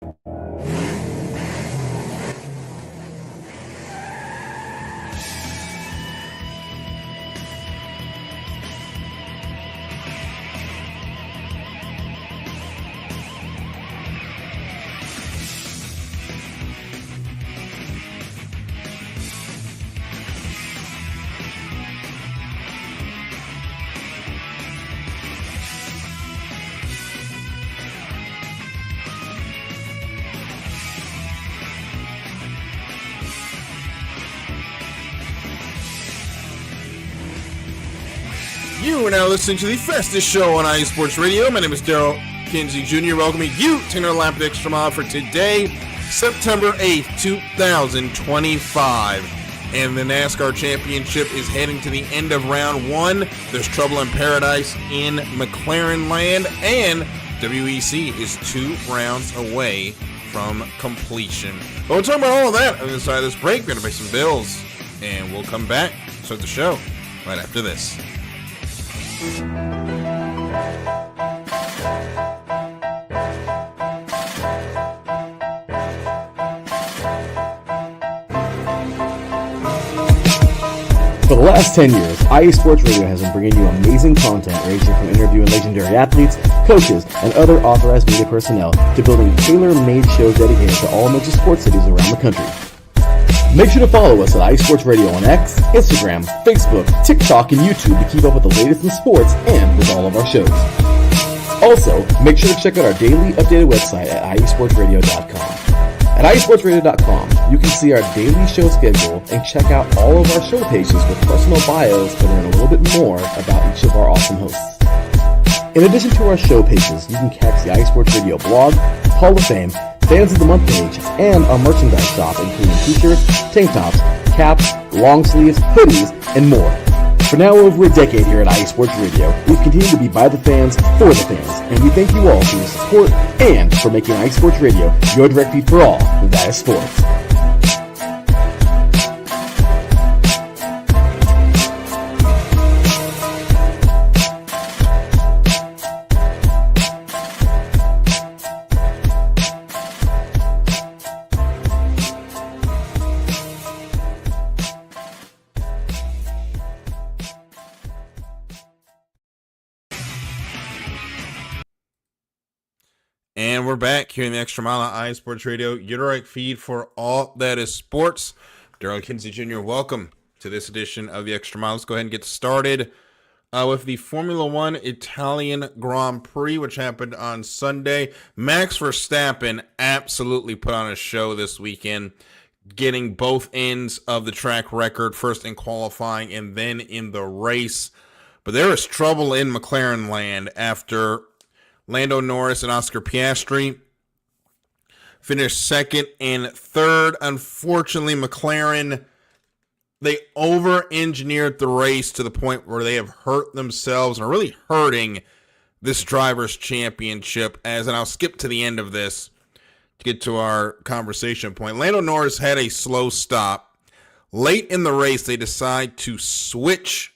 You are now listening to the fastest show on IE Sports Radio. My name is Darryl Kinsey Jr. welcoming you to another lap of Extra Mile for today, September 8th, 2025. And the NASCAR Championship is heading to the end of round one. There's trouble in paradise in McLaren land, and WEC is 2 rounds away from completion. But we'll talk about all of that on the side of this break. We're going to pay some bills, and we'll come back to start the show right after this. For the last 10 years, IE Sports Radio has been bringing you amazing content ranging from interviewing legendary athletes, coaches, and other authorized media personnel to building tailor-made shows dedicated to all major sports cities around the country. Make sure to follow us at IE Sports Radio on X, Instagram, Facebook, TikTok, and YouTube to keep up with the latest in sports and with all of our shows. Also, make sure to check out our daily updated website at iesportsradio.com. At iesportsradio.com, you can see our daily show schedule and check out all of our show pages with personal bios to learn a little bit more about each of our awesome hosts. In addition to our show pages, you can catch the IE Sports Radio blog, Hall of Fame, Fans of the Month page, and our merchandise shop including t-shirts, tank tops, caps, long sleeves, hoodies, and more. For now over a decade here at IE Sports Radio, we've continued to be by the fans, for the fans, and we thank you all for your support and for making IE Sports Radio your direct feed for all that is sports. And we're back here in the Extra Mile on IE Sports Radio, your direct feed for all that is sports. Darryl Kinsey Jr., welcome to this edition of the Extra Mile. Let's go ahead and get started with the Formula One Italian Grand Prix, which happened on Sunday. Max Verstappen absolutely put on a show this weekend, getting both ends of the track record, first in qualifying and then in the race. But there is trouble in McLaren land after Lando Norris and Oscar Piastri finished second and third. Unfortunately, McLaren, they over-engineered the race to the point where they have hurt themselves and are really hurting this driver's championship. And I'll skip to the end of this to get to our conversation point. Lando Norris had a slow stop. Late in the race, they decide to switch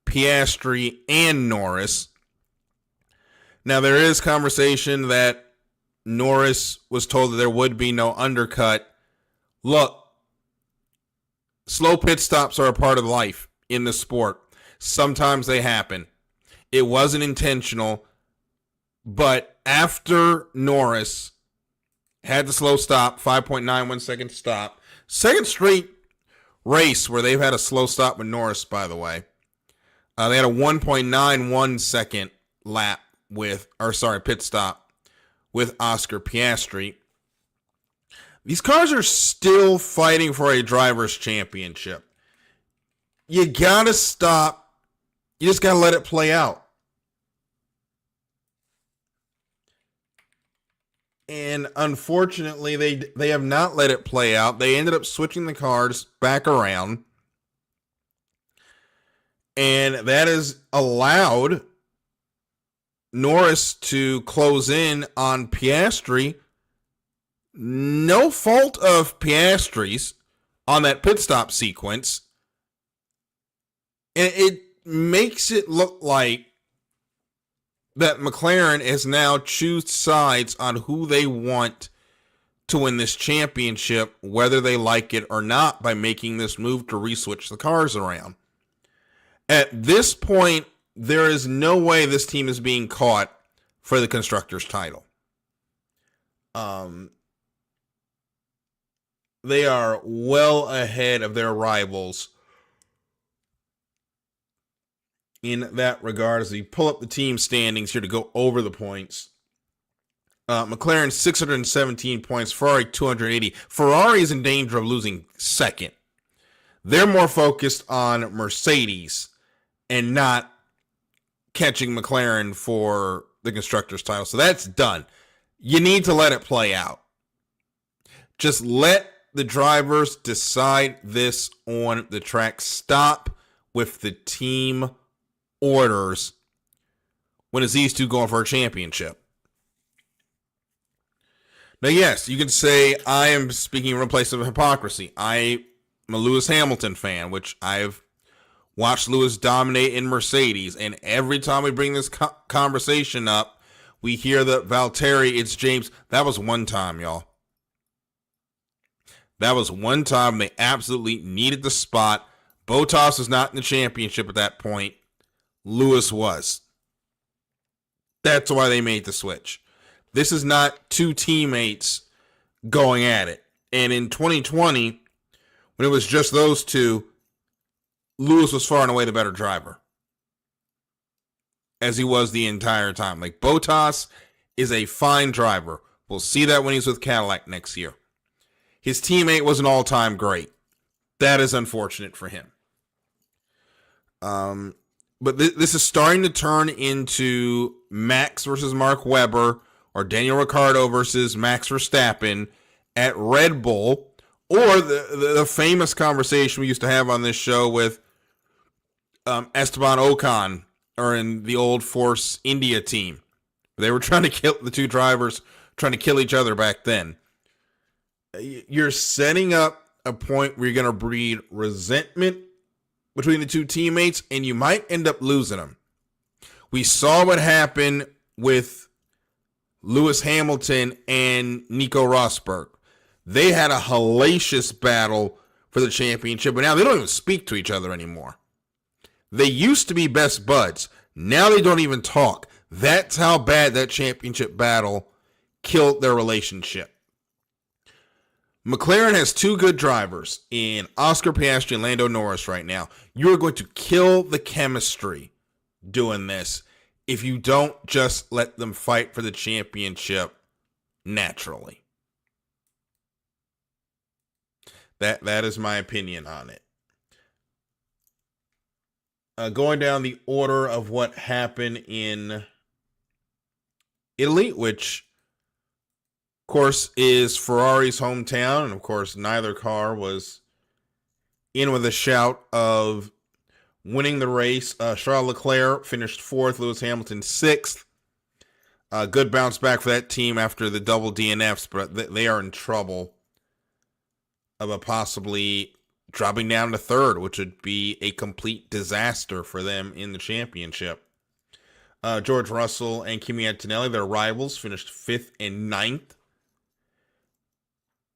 Piastri and Norris. Now, there is conversation that Norris was told that there would be no undercut. Look, slow pit stops are a part of life in the sport. Sometimes they happen. It wasn't intentional, but after Norris had the slow stop, 5.91 second stop, second straight race where they've had a slow stop with Norris, by the way. They had a 1.91 second pit stop with Oscar Piastri. These cars are still fighting for a driver's championship. You gotta stop. You just gotta let it play out. And unfortunately, they have not let it play out. They ended up switching the cars back around. And that has allowed Norris to close in on Piastri. No fault of Piastri's on that pit stop sequence. And it makes it look like that McLaren has now chosen sides on who they want to win this championship, whether they like it or not, by making this move to reswitch the cars around. At this point, there is no way this team is being caught for the Constructors' title. They are well ahead of their rivals in that regard. As we pull up the team standings here to go over the points, McLaren 617 points, Ferrari 280. Ferrari is in danger of losing second. They're more focused on Mercedes and not catching McLaren for the Constructors' title. So that's done. You need to let it play out. Just let the drivers decide this on the track. Stop with the team orders when it's these two going for a championship. Now, yes, you can say I am speaking from a place of hypocrisy. I am a Lewis Hamilton fan, which I've watched Lewis dominate in Mercedes, and every time we bring this conversation up, we hear that Valtteri, it's James. That was one time, y'all. That was one time they absolutely needed the spot. Bottas was not in the championship at that point. Lewis was. That's why they made the switch. This is not two teammates going at it. And in 2020, when it was just those two, Lewis was far and away the better driver, as he was the entire time. Like, Bottas is a fine driver. We'll see that when he's with Cadillac next year. His teammate was an all-time great. That is unfortunate for him. But this is starting to turn into Max versus Mark Webber, or Daniel Ricciardo versus Max Verstappen at Red Bull, or the famous conversation we used to have on this show with Esteban Ocon, or in the old Force India team. They were trying to kill the two drivers, trying to kill each other back then. You're setting up a point where you're going to breed resentment between the two teammates, and you might end up losing them. We saw what happened with Lewis Hamilton and Nico Rosberg. They had a hellacious battle for the championship, but now they don't even speak to each other anymore. They used to be best buds. Now they don't even talk. That's how bad that championship battle killed their relationship. McLaren has two good drivers in Oscar Piastri and Lando Norris right now. You're going to kill the chemistry doing this if you don't just let them fight for the championship naturally. That is my opinion on it. Going down the order of what happened in Italy, which of course is Ferrari's hometown, and of course neither car was in with a shout of winning the race. Charles Leclerc finished 4th, Lewis Hamilton 6th. Good bounce back for that team after the double DNFs, but they are in trouble about possibly dropping down to 3rd, which would be a complete disaster for them in the championship. George Russell and Kimi Antonelli, their rivals, finished 5th and 9th.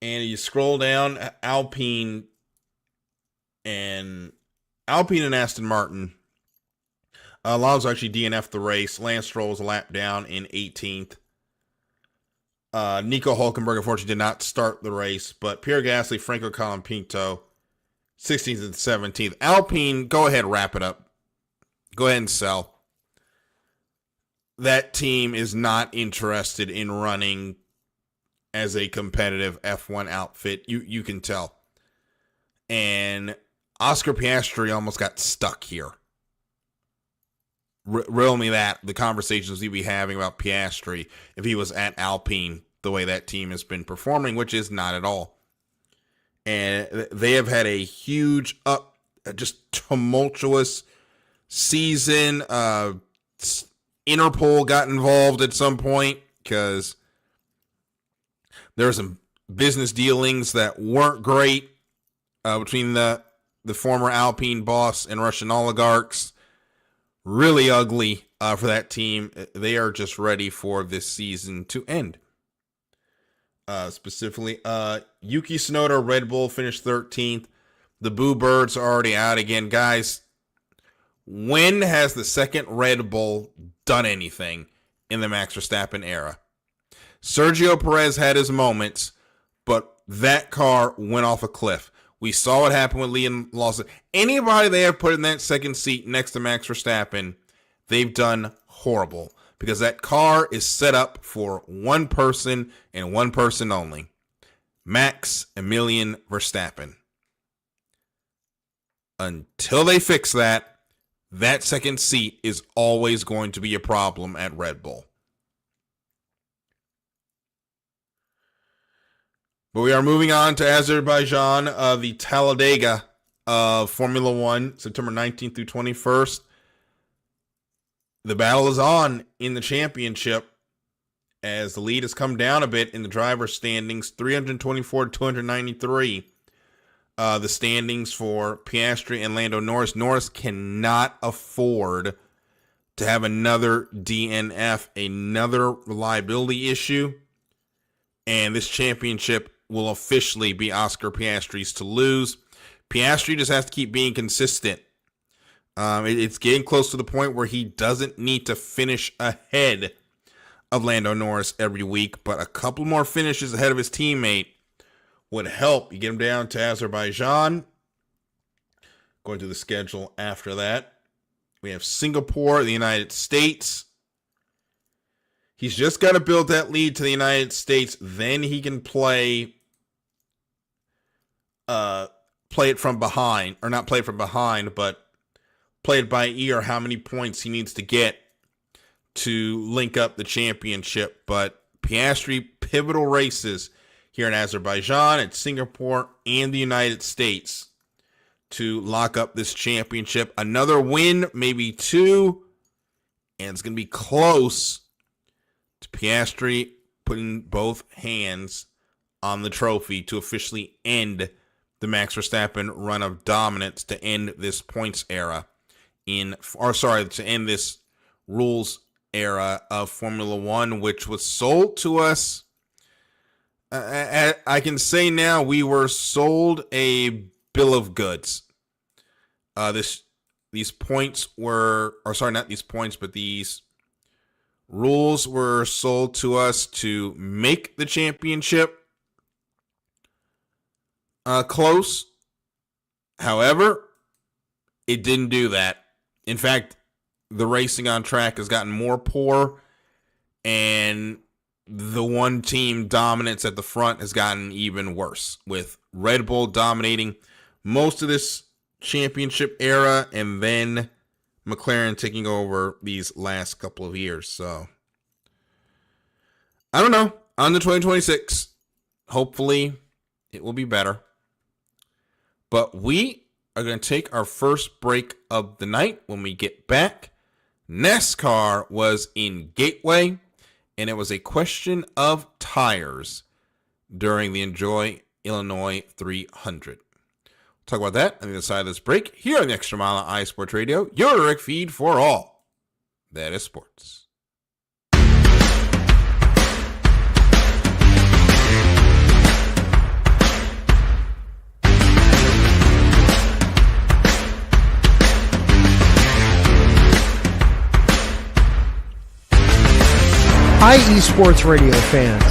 And you scroll down, Alpine and Aston Martin. Alonso actually DNF'd the race. Lance Stroll was a lap down in 18th. Nico Hülkenberg, unfortunately, did not start the race. But Pierre Gasly, Franco Colapinto, 16th and 17th. Alpine, go ahead, wrap it up. Go ahead and sell. That team is not interested in running as a competitive F1 outfit. You can tell. And Oscar Piastri almost got stuck here. Riddle me that, the conversations we'd be having about Piastri if he was at Alpine the way that team has been performing, which is not at all. And they have had a huge, just tumultuous season. Interpol got involved at some point because there were some business dealings that weren't great between the former Alpine boss and Russian oligarchs. Really ugly for that team. They are just ready for this season to end. specifically. Yuki Tsunoda, Red Bull, finished 13th. The Boo Birds are already out again. Guys, when has the second Red Bull done anything in the Max Verstappen era? Sergio Perez had his moments, but that car went off a cliff. We saw what happened with Liam Lawson. Anybody they have put in that second seat next to Max Verstappen, they've done horrible, because that car is set up for one person and one person only. Max Emilian Verstappen. Until they fix that, that second seat is always going to be a problem at Red Bull. But we are moving on to Azerbaijan, the Talladega of Formula One, September 19th through 21st. The battle is on in the championship as the lead has come down a bit in the driver's standings, 324 to 293. The standings for Piastri and Lando Norris. Norris cannot afford to have another DNF, another reliability issue, and this championship will officially be Oscar Piastri's to lose. Piastri just has to keep being consistent. It's getting close to the point where he doesn't need to finish ahead of Lando Norris every week, but a couple more finishes ahead of his teammate would help. You get him down to Azerbaijan. Going to the schedule after that, we have Singapore, the United States. He's just got to build that lead to the United States. Then he can play it from behind, or not play it from behind, but play it by ear how many points he needs to get to link up the championship. But Piastri, pivotal races here in Azerbaijan, at Singapore, and the United States to lock up this championship. Another win, maybe two, and it's going to be close to Piastri putting both hands on the trophy to officially end the Max Verstappen run of dominance, to end this points era to end this rules era of Formula One, which was sold to us. I can say now we were sold a bill of goods. These points were, or sorry, not these points, but these rules were sold to us to make the championship close. However, it didn't do that. In fact, the racing on track has gotten more poor, and the one team dominance at the front has gotten even worse, with Red Bull dominating most of this championship era, and then McLaren taking over these last couple of years. So I don't know. On to 2026. Hopefully it will be better. But we are going to take our first break of the night. When we get back, NASCAR was in Gateway, and it was a question of tires during the Enjoy Illinois 300. Talk about that on the other side of this break here on the Extra Mile on iSports Radio, your direct feed for all that is sports. Hi, eSports Radio fans.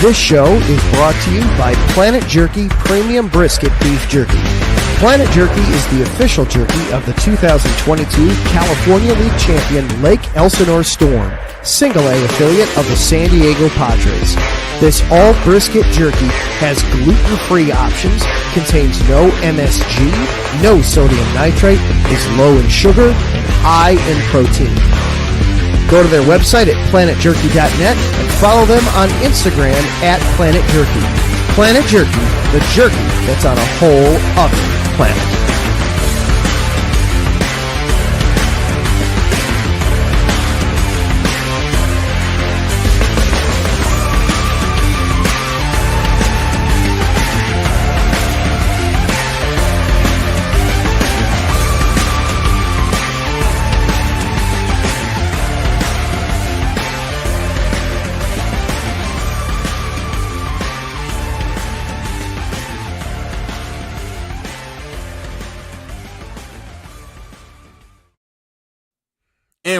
This show is brought to you by Planet Jerky Premium Brisket Beef Jerky. Planet Jerky is the official jerky of the 2022 California League champion Lake Elsinore Storm, single-A affiliate of the San Diego Padres. This all-brisket jerky has gluten-free options, contains no MSG, no sodium nitrate, is low in sugar, and high in protein. Go to their website at planetjerky.net and follow them on Instagram at Planet Jerky. Planet Jerky, the jerky that's on a whole other planet.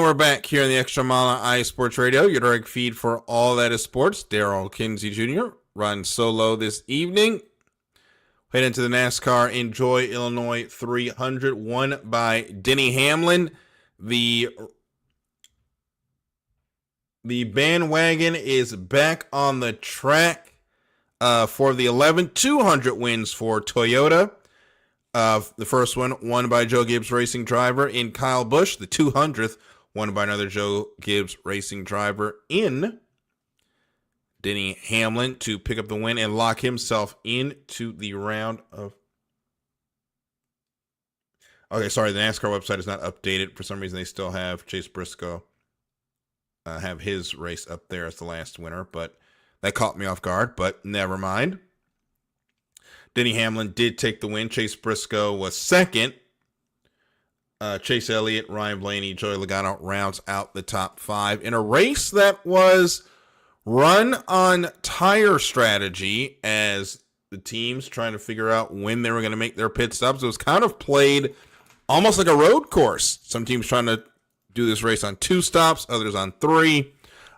And we're back here in the Extra Mile on iSports Radio, your direct feed for all that is sports. Darryl Kinsey Jr. runs solo this evening. Head into the NASCAR Enjoy Illinois 300, won by Denny Hamlin. The bandwagon is back on the track for the 200 wins for Toyota. The first one won by Joe Gibbs Racing driver in Kyle Busch. The 200th won by another Joe Gibbs Racing driver in Denny Hamlin to pick up the win and lock himself into the round of... Okay, sorry, the NASCAR website is not updated. For some reason, they still have Chase Briscoe have his race up there as the last winner, but that caught me off guard, but never mind. Denny Hamlin did take the win. Chase Briscoe was second. Chase Elliott, Ryan Blaney, Joey Logano rounds out the top five in a race that was run on tire strategy as the teams trying to figure out when they were going to make their pit stops. It was kind of played almost like a road course. Some teams trying to do this race on 2 stops, others on 3.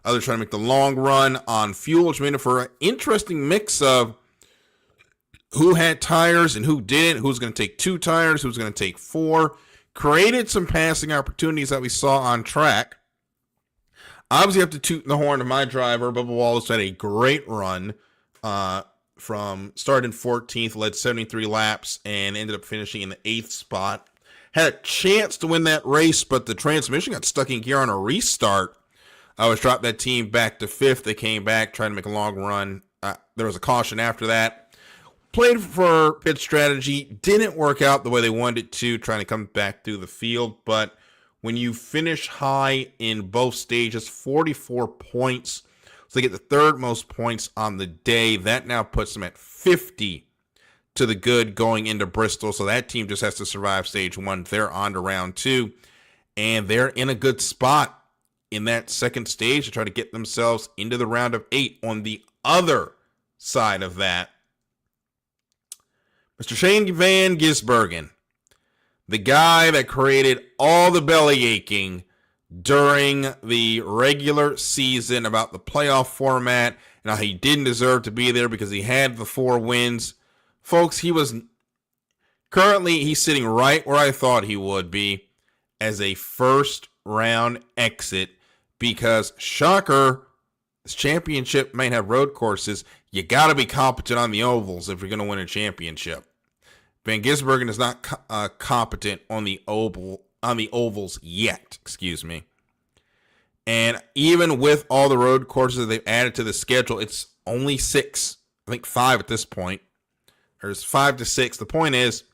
Others trying to make the long run on fuel, which made it for an interesting mix of who had tires and who didn't, who's going to take 2 tires, who's going to take 4. Created some passing opportunities that we saw on track. Obviously, I have to toot the horn of my driver. Bubba Wallace had a great run from starting 14th, led 73 laps, and ended up finishing in the 8th spot. Had a chance to win that race, but the transmission got stuck in gear on a restart. I was dropped that team back to 5th. They came back, trying to make a long run. There was a caution after that. Played for pit strategy. Didn't work out the way they wanted it to, trying to come back through the field. But when you finish high in both stages, 44 points. So they get the 3rd most points on the day. That now puts them at 50 to the good going into Bristol. So that team just has to survive stage 1. They're on to round 2. And they're in a good spot in that second stage to try to get themselves into the round of 8. On the other side of that, Mr. Shane Van Gisbergen, the guy that created all the belly aching during the regular season about the playoff format and how he didn't deserve to be there because he had the 4 wins. Folks, he's sitting right where I thought he would be as a first round exit because, shocker, this championship might have road courses. You got to be competent on the ovals if you're going to win a championship. Van Gisbergen is not competent on the ovals yet. Excuse me. And even with all the road courses that they've added to the schedule, it's only 6. I think 5 at this point. There's 5 to 6. The point is,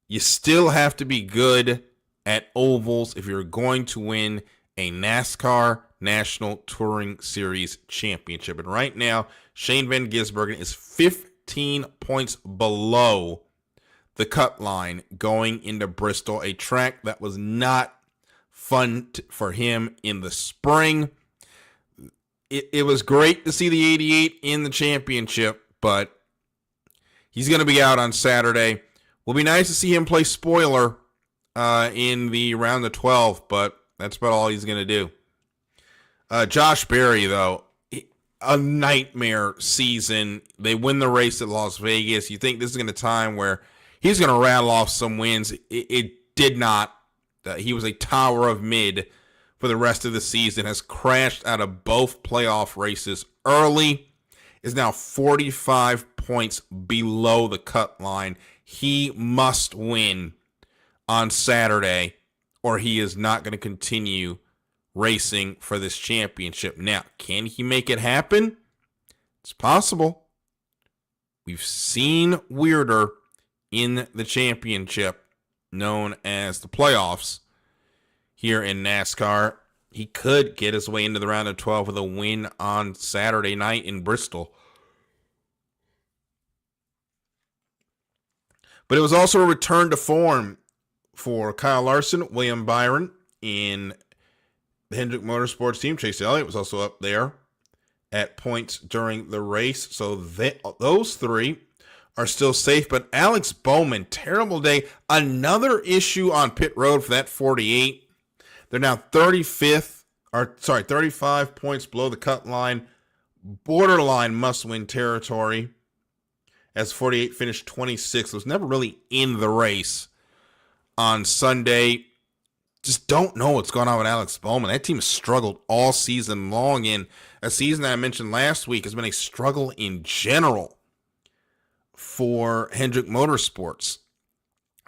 you still have to be good at ovals if you're going to win a NASCAR National Touring Series championship. And right now, Shane Van Gisbergen is 15 points below the cut line going into Bristol, a track that was not fun for him in the spring. It was great to see the 88 in the championship, but he's going to be out on Saturday. Will be nice to see him play spoiler in the round of 12, but that's about all he's going to do. Josh Berry, though, a nightmare season. They win the race at Las Vegas. You think this is going to time where he's going to rattle off some wins. It did not. He was a tower of mid for the rest of the season. Has crashed out of both playoff races early. Is now 45 points below the cut line. He must win on Saturday, or he is not going to continue racing for this championship. Now, can he make it happen? It's possible. We've seen weirder in the championship, known as the playoffs here in NASCAR. He could get his way into the round of 12 with a win on Saturday night in Bristol. But it was also a return to form for Kyle Larson, William Byron in the Hendrick Motorsports team. Chase Elliott was also up there at points during the race. So those 3 are still safe. But Alex Bowman, terrible day. Another issue on pit road for that 48. They're now 35 points below the cut line. Borderline must-win territory. As 48 finished 26th. Was never really in the race on Sunday. Just don't know what's going on with Alex Bowman. That team has struggled all season long, and a season that I mentioned last week has been a struggle in general for Hendrick Motorsports,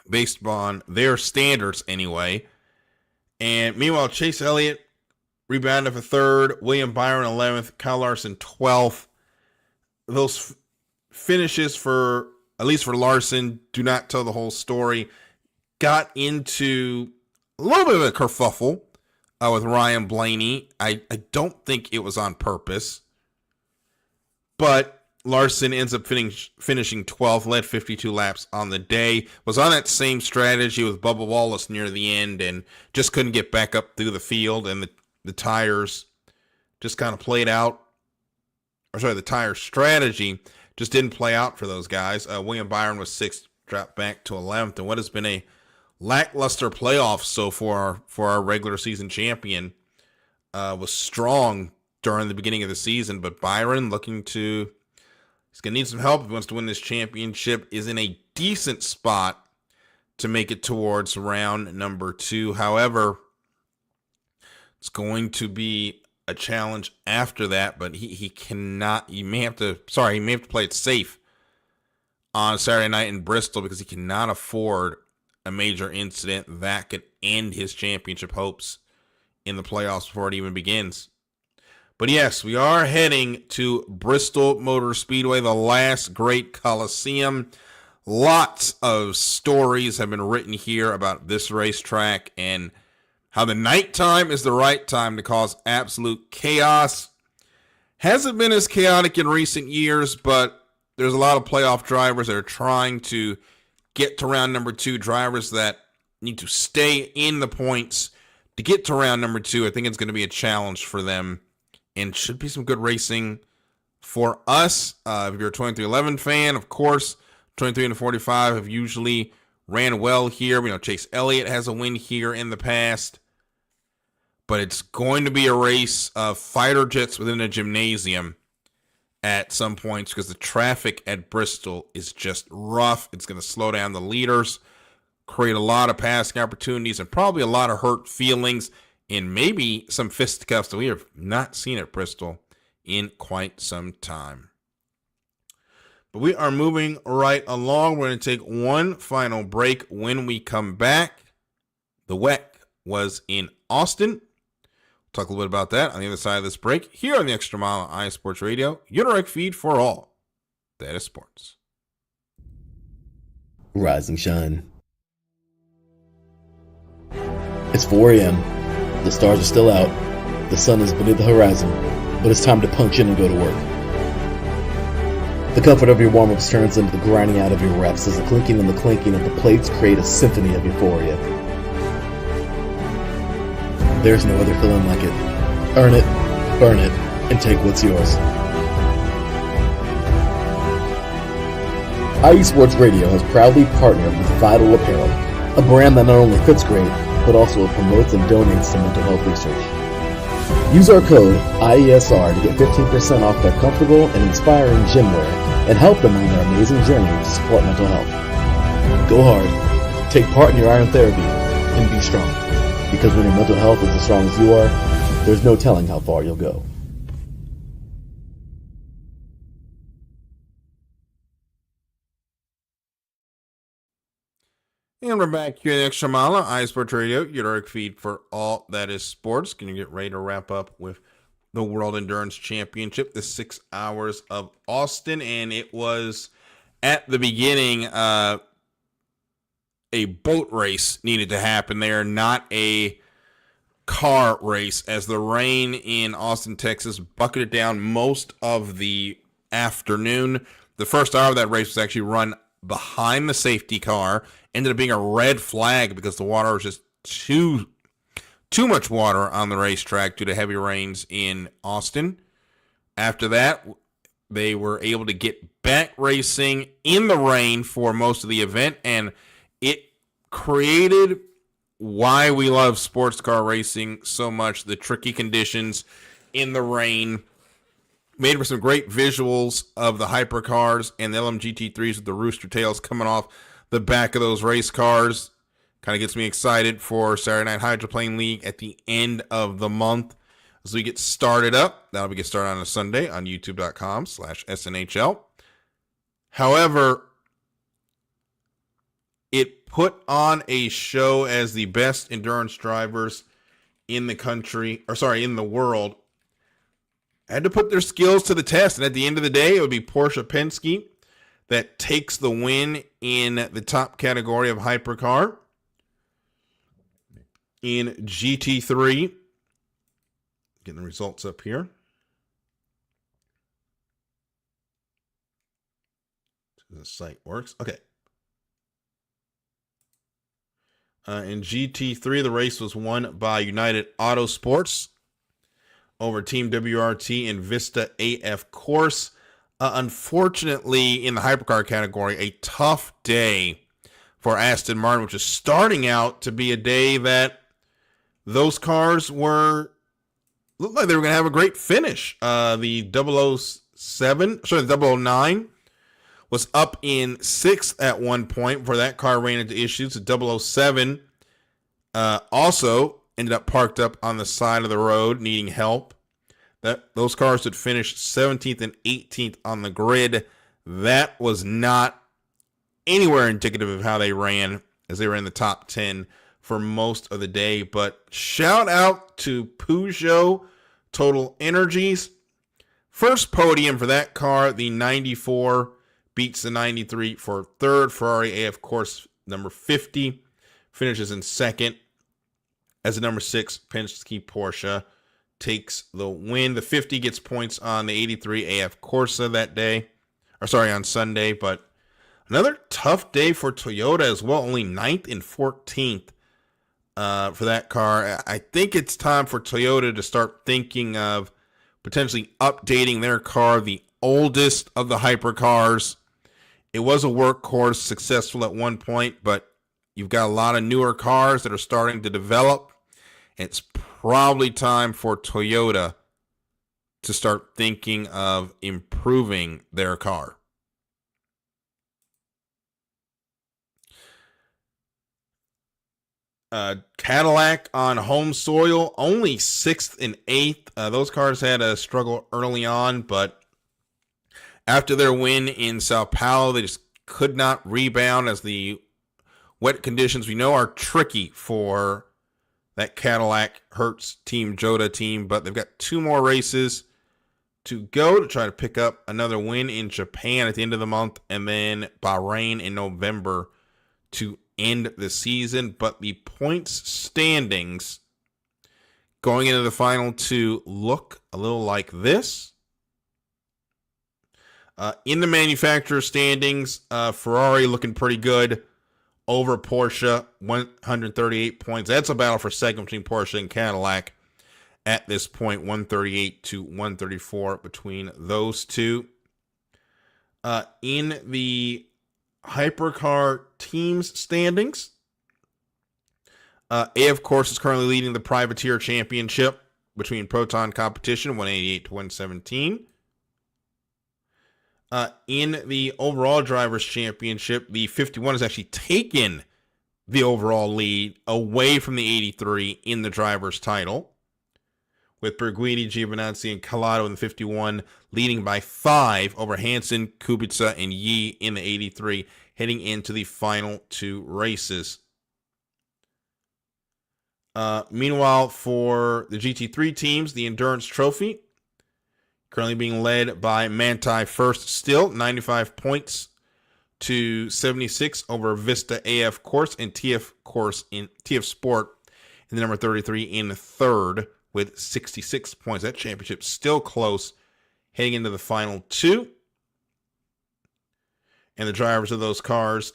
based on their standards anyway. And meanwhile, Chase Elliott rebounded for third, William Byron 11th, Kyle Larson 12th. Those finishes for, at least for Larson, do not tell the whole story. Got into a little bit of a kerfuffle with Ryan Blaney. I don't think it was on purpose, but Larson ends up finishing 12th, led 52 laps on the day. Was on that same strategy with Bubba Wallace near the end and just couldn't get back up through the field, and the tires just kind of played out. The tire strategy just didn't play out for those guys. William Byron was 6th, dropped back to 11th, and what has been a lackluster playoff so far for our regular season champion was strong during the beginning of the season, but Byron he's going to need some help if he wants to win this championship, is in a decent spot to make it towards round number 2. However, it's going to be a challenge after that, but he may have to play it safe on Saturday night in Bristol, because he cannot afford a major incident that could end his championship hopes in the playoffs before it even begins. But yes, we are heading to Bristol Motor Speedway, the last great Coliseum. Lots of stories have been written here about this racetrack and how the nighttime is the right time to cause absolute chaos. Hasn't been as chaotic in recent years, but there's a lot of playoff drivers that are trying to get to round number 2, drivers that need to stay in the points to get to round number 2. I think it's going to be a challenge for them, and should be some good racing for us. If you're a 2311 fan, of course, 23 and 45 have usually ran well here. We know Chase Elliott has a win here in the past. But it's going to be a race of fighter jets within a gymnasium at some points, because the traffic at Bristol is just rough. It's going to slow down the leaders, create a lot of passing opportunities, and probably a lot of hurt feelings, and maybe some fisticuffs that we have not seen at Bristol in quite some time. But we are moving right along. We're going to take one final break. When we come back, the WEC was in Austin. Talk a little bit about that on the other side of this break here on the Extra Mile on iSports Radio, your direct feed for all that is sports. Rise and shine. It's 4 a.m. The stars are still out. The sun is beneath the horizon, but it's time to punch in and go to work. The comfort of your warm-ups turns into the grinding out of your reps as the clinking and the clinking of the plates create a symphony of euphoria. There's no other feeling like it. Earn it, burn it, and take what's yours. IE Sports Radio has proudly partnered with Vital Apparel, a brand that not only fits great, but also promotes and donates to mental health research. Use our code IESR to get 15% off their comfortable and inspiring gym wear and help them on their amazing journey to support mental health. Go hard, take part in your iron therapy, and be strong. Because when your mental health is as strong as you are, there's no telling how far you'll go. And we're back here in the Extra Mile on iSports Radio, your direct feed for all that is sports. Going to get ready to wrap up with the World Endurance Championship, the 6 hours of Austin. And it was, at the beginning, a boat race needed to happen there, not a car race, as the rain in Austin, Texas bucketed down most of the afternoon. The first hour of that race was actually run behind the safety car. Ended up being a red flag because the water was just too much water on the racetrack due to heavy rains in Austin. After that, they were able to get back racing in the rain for most of the event, and it created why we love sports car racing so much. The tricky conditions in the rain made for some great visuals of the hypercars and the LMGT3s with the rooster tails coming off the back of those race cars. Kind of gets me excited for Saturday Night Hydroplane League at the end of the month as we get started up. That'll be get started on a Sunday on youtube.com/SNHL. However, it put on a show as the best endurance drivers in the country, in the world, had to put their skills to the test. And at the end of the day, it would be Porsche Penske that takes the win in the top category of hypercar. In GT3, getting the results up here. The site works. Okay. In GT3, the race was won by United Autosports over Team WRT and Vista AF Course. Unfortunately, in the hypercar category, a tough day for Aston Martin, which is starting out to be a day that those cars looked like they were going to have a great finish. The 009 was up in 6th at one point before that car ran into issues. The 007 also ended up parked up on the side of the road needing help. Those cars had finished 17th and 18th on the grid. That was not anywhere indicative of how they ran, as they were in the top 10 for most of the day. But shout out to Peugeot Total Energies. First podium for that car, the 94 beats the 93 for third. Ferrari AF Course number 50 finishes in second as the number 6 Penske Porsche takes the win. The 50 gets points on the 83 AF Corsa that day, on Sunday. But another tough day for Toyota as well, only 9th and 14th for that car. I think it's time for Toyota to start thinking of potentially updating their car, the oldest of the hypercars. It was a workhorse, successful at one point, but you've got a lot of newer cars that are starting to develop. It's probably time for Toyota to start thinking of improving their car. Cadillac on home soil, only 6th and 8th. Those cars had a struggle early on, but after their win in Sao Paulo, they just could not rebound as the wet conditions we know are tricky for that Cadillac Hertz Team Jota team, but they've got 2 more races to go to try to pick up another win in Japan at the end of the month, and then Bahrain in November to end the season. But the points standings going into the final 2 look a little like this. In the manufacturer standings, Ferrari looking pretty good over Porsche, 138 points. That's a battle for second between Porsche and Cadillac at this point, 138 to 134 between those two. In the hypercar teams standings, A, of course, is currently leading the Privateer Championship between Proton Competition, 188 to 117. In the overall Drivers' Championship, the 51 has actually taken the overall lead away from the 83 in the Drivers' title, with Berguidi, Giovinazzi, and Collado in the 51 leading by 5 over Hansen, Kubica, and Yi in the 83, heading into the final 2 races. Meanwhile, for the GT3 teams, the Endurance Trophy currently being led by Manthey first still, 95 points to 76 over Vista AF Course and TF Sport in the number 33 in third with 66 points. That championship still close heading into the final 2. And the drivers of those cars,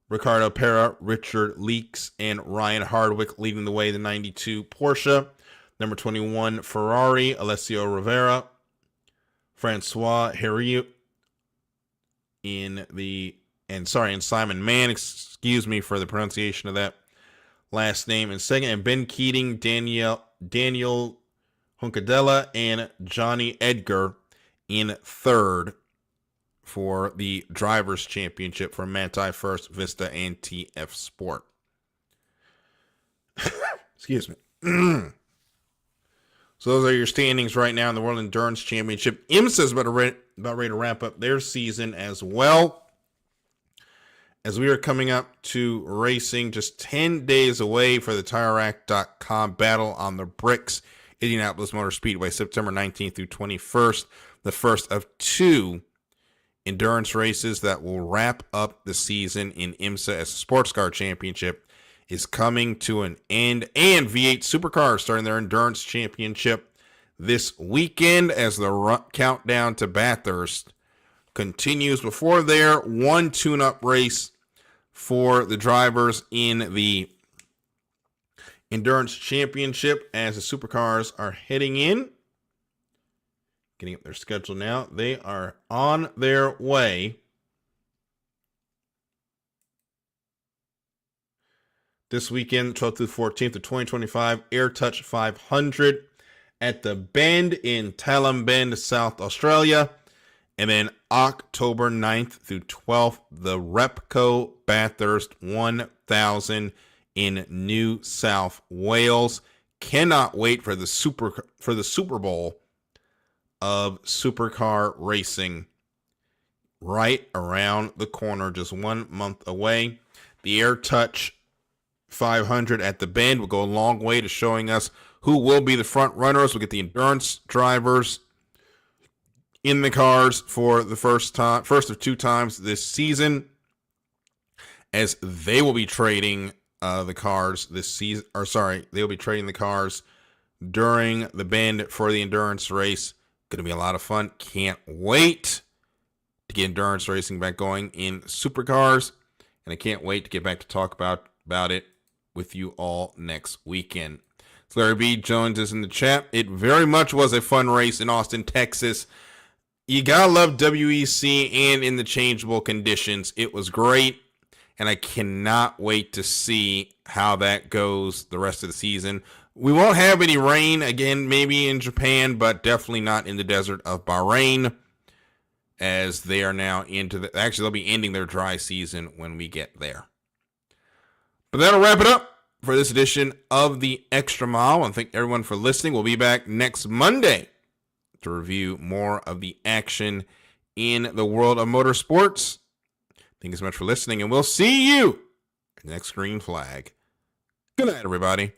Ricardo Pera, Richard Leakes, and Ryan Hardwick leading the way, the 92 Porsche. Number 21, Ferrari, Alessio Rivera, Francois Heriot and Simon Mann, excuse me for the pronunciation of that last name in second, and Ben Keating, Daniel Huncadella, and Johnny Edgar in third for the Drivers' Championship for Manti First, Vista, and TF Sport. Excuse me. So those are your standings right now in the World Endurance Championship. IMSA is about ready to wrap up their season as well, as we are coming up to racing just 10 days away for the TireRack.com Battle on the Bricks, Indianapolis Motor Speedway, September 19th through 21st, the first of two endurance races that will wrap up the season in IMSA as a sports car championship is coming to an end, and V8 Supercars starting their endurance championship this weekend as the countdown to Bathurst continues. Before there, one tune-up race for the drivers in the endurance championship as the Supercars are heading in. Getting up their schedule now. They are on their way. This weekend, 12th through 14th of 2025, Air Touch 500 at the Bend in Tallam Bend, South Australia. And then October 9th through 12th, the Repco Bathurst 1000 in New South Wales. Cannot wait for the Super Bowl of supercar racing right around the corner, just 1 month away. The Air Touch 500 at the Bend will go a long way to showing us who will be the front runners. We'll get the endurance drivers in the cars for the first of two times this season, as they will be trading the cars this season. Or sorry, they'll be trading the cars during the Bend for the endurance race. Going to be a lot of fun. Can't wait to get endurance racing back going in supercars, and I can't wait to get back to talk about it with you all next weekend. So Larry B. Jones is in the chat. It very much was a fun race in Austin, Texas. You gotta love WEC and in the changeable conditions. It was great, and I cannot wait to see how that goes the rest of the season. We won't have any rain again, maybe in Japan, but definitely not in the desert of Bahrain, as they are now actually they'll be ending their dry season when we get there. But that'll wrap it up for this edition of the Extra Mile. And thank everyone for listening. We'll be back next Monday to review more of the action in the world of motorsports. Thank you so much for listening, and we'll see you at the next green flag. Good night, everybody.